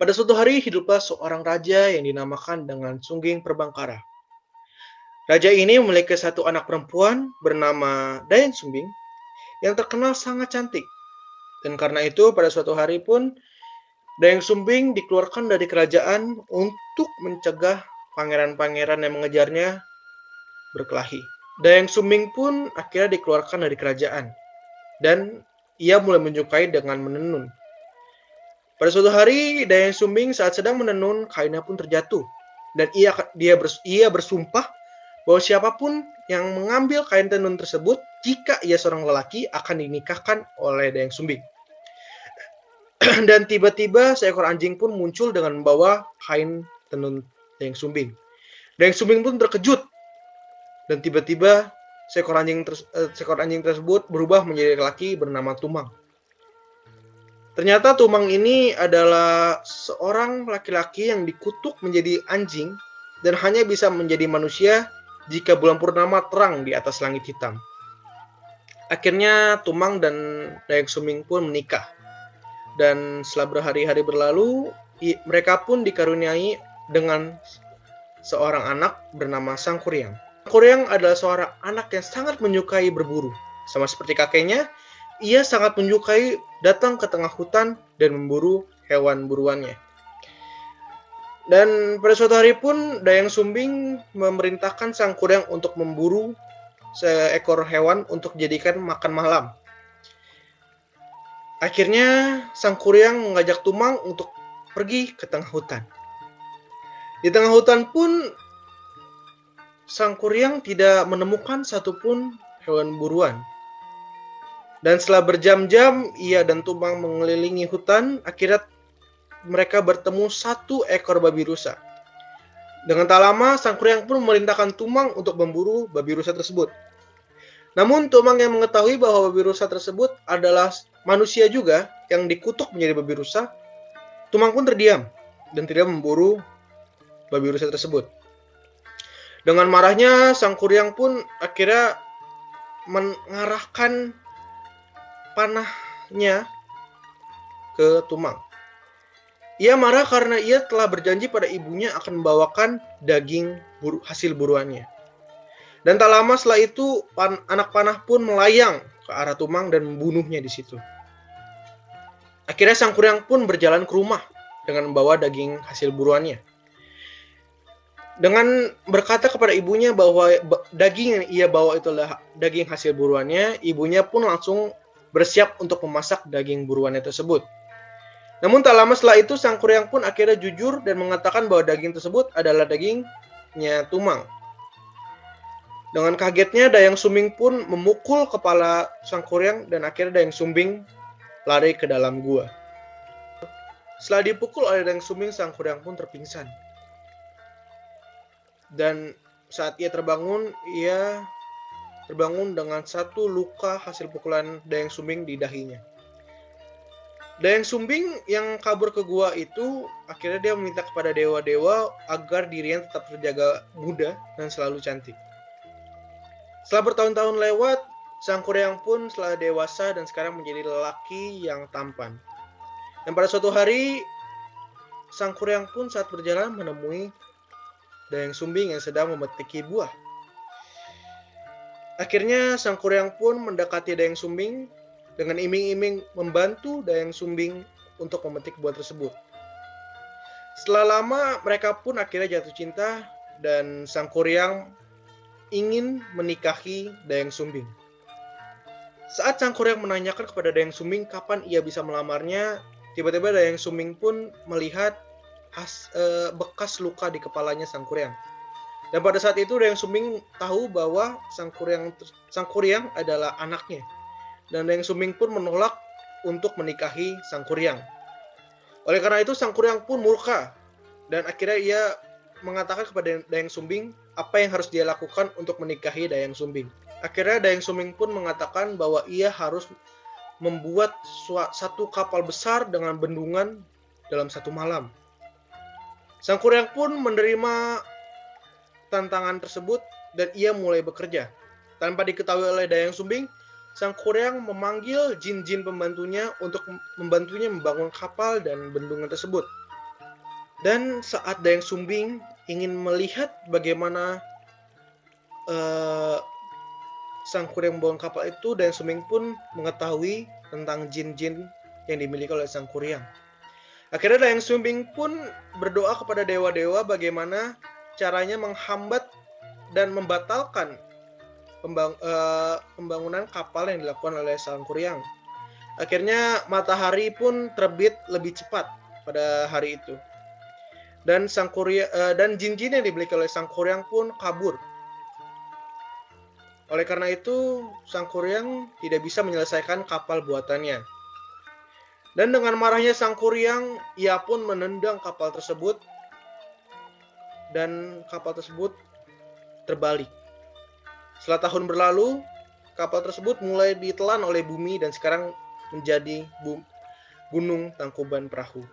Pada suatu hari hiduplah seorang raja yang dinamakan dengan Sungging Perbangkara. Raja ini memiliki satu anak perempuan bernama Dayang Sumbing yang terkenal sangat cantik. Dan karena itu pada suatu hari pun Dayang Sumbing dikeluarkan dari kerajaan untuk mencegah pangeran-pangeran yang mengejarnya berkelahi. Dayang Sumbing pun akhirnya dikeluarkan dari kerajaan dan ia mulai menyukai dengan menenun. Pada suatu hari, Dayang Sumbing saat sedang menenun, kainnya pun terjatuh. Dan ia bersumpah bahwa siapapun yang mengambil kain tenun tersebut, jika ia seorang lelaki, akan dinikahkan oleh Dayang Sumbing. Dan tiba-tiba seekor anjing pun muncul dengan membawa kain tenun Dayang Sumbing. Dayang Sumbing pun terkejut. Dan tiba-tiba seekor anjing tersebut berubah menjadi lelaki bernama Tumang. Ternyata Tumang ini adalah seorang laki-laki yang dikutuk menjadi anjing dan hanya bisa menjadi manusia jika bulan purnama terang di atas langit hitam. Akhirnya Tumang dan Dayang Sumbing pun menikah. Dan setelah berhari-hari berlalu, mereka pun dikaruniai dengan seorang anak bernama Sangkuriang. Sangkuriang adalah seorang anak yang sangat menyukai berburu. Sama seperti kakeknya, ia sangat menyukai datang ke tengah hutan dan memburu hewan buruannya. Dan pada suatu hari pun Dayang Sumbing memerintahkan Sangkuriang untuk memburu seekor hewan untuk dijadikan makan malam. Akhirnya Sangkuriang mengajak Tumang untuk pergi ke tengah hutan. Di tengah hutan pun Sangkuriang tidak menemukan satupun hewan buruan. Dan setelah berjam-jam ia dan Tumang mengelilingi hutan, akhirnya mereka bertemu satu ekor babi rusa. Dengan tak lama, Sangkuriang pun memerintahkan Tumang untuk memburu babi rusa tersebut. Namun Tumang yang mengetahui bahwa babi rusa tersebut adalah manusia juga yang dikutuk menjadi babi rusa, Tumang pun terdiam dan tidak memburu babi rusa tersebut. Dengan marahnya, Sangkuriang pun akhirnya mengarahkan panahnya ke Tumang. Ia marah karena ia telah berjanji pada ibunya akan membawakan daging hasil buruannya. Dan tak lama setelah itu, anak panah pun melayang ke arah Tumang dan membunuhnya di situ. Akhirnya Sangkuriang pun berjalan ke rumah dengan membawa daging hasil buruannya. Dengan berkata kepada ibunya bahwa daging yang ia bawa itu adalah daging hasil buruannya, ibunya pun langsung bersiap untuk memasak daging buruannya tersebut. Namun tak lama setelah itu, Sangkuriang pun akhirnya jujur dan mengatakan bahwa daging tersebut adalah dagingnya Tumang. Dengan kagetnya, Dayang Sumbing pun memukul kepala Sangkuriang dan akhirnya Dayang Sumbing lari ke dalam gua. Setelah dipukul oleh Dayang Sumbing, Sangkuriang pun terpingsan. Dan saat ia terbangun dengan satu luka hasil pukulan Dayang Sumbing di dahinya. Dayang Sumbing yang kabur ke gua itu, akhirnya dia meminta kepada dewa-dewa agar dirinya tetap terjaga muda dan selalu cantik. Setelah bertahun-tahun lewat, Sangkuriang pun setelah dewasa dan sekarang menjadi lelaki yang tampan. Dan pada suatu hari, Sangkuriang pun saat berjalan menemui Dayang Sumbing yang sedang memetik buah. Akhirnya Sangkuriang pun mendekati Dayang Sumbing dengan iming-iming membantu Dayang Sumbing untuk memetik buah tersebut. Setelah lama mereka pun akhirnya jatuh cinta dan Sangkuriang ingin menikahi Dayang Sumbing. Saat Sangkuriang menanyakan kepada Dayang Sumbing kapan ia bisa melamarnya, tiba-tiba Dayang Sumbing pun melihat bekas luka di kepalanya Sangkuriang. Dan pada saat itu Dayang Sumbing tahu bahwa Sangkuriang adalah anaknya. Dan Dayang Sumbing pun menolak untuk menikahi Sangkuriang. Oleh karena itu Sangkuriang pun murka dan akhirnya ia mengatakan kepada Dayang Sumbing apa yang harus dia lakukan untuk menikahi Dayang Sumbing. Akhirnya Dayang Sumbing pun mengatakan bahwa ia harus membuat satu kapal besar dengan bendungan dalam satu malam. Sangkuriang pun menerima tantangan tersebut dan ia mulai bekerja. Tanpa diketahui oleh Dayang Sumbing, Sangkuriang memanggil jin-jin pembantunya untuk membantunya membangun kapal dan bendungan tersebut. Dan saat Dayang Sumbing ingin melihat bagaimana eh, sang kuryang membawa kapal itu, Dayang Sumbing pun mengetahui tentang jin-jin yang dimiliki oleh sang kuryang. Akhirnya Dayang Sumbing pun berdoa kepada dewa-dewa bagaimana caranya menghambat dan membatalkan pembangunan kapal yang dilakukan oleh sang kuryang. Akhirnya matahari pun terbit lebih cepat pada hari itu. Dan dan jin-jin yang dimiliki oleh sang kuryang pun kabur. Oleh karena itu, sang kuryang tidak bisa menyelesaikan kapal buatannya. Dan dengan marahnya sang kuryang, ia pun menendang kapal tersebut dan kapal tersebut terbalik. Setelah tahun berlalu, kapal tersebut mulai ditelan oleh bumi dan sekarang menjadi Gunung Tangkuban Perahu.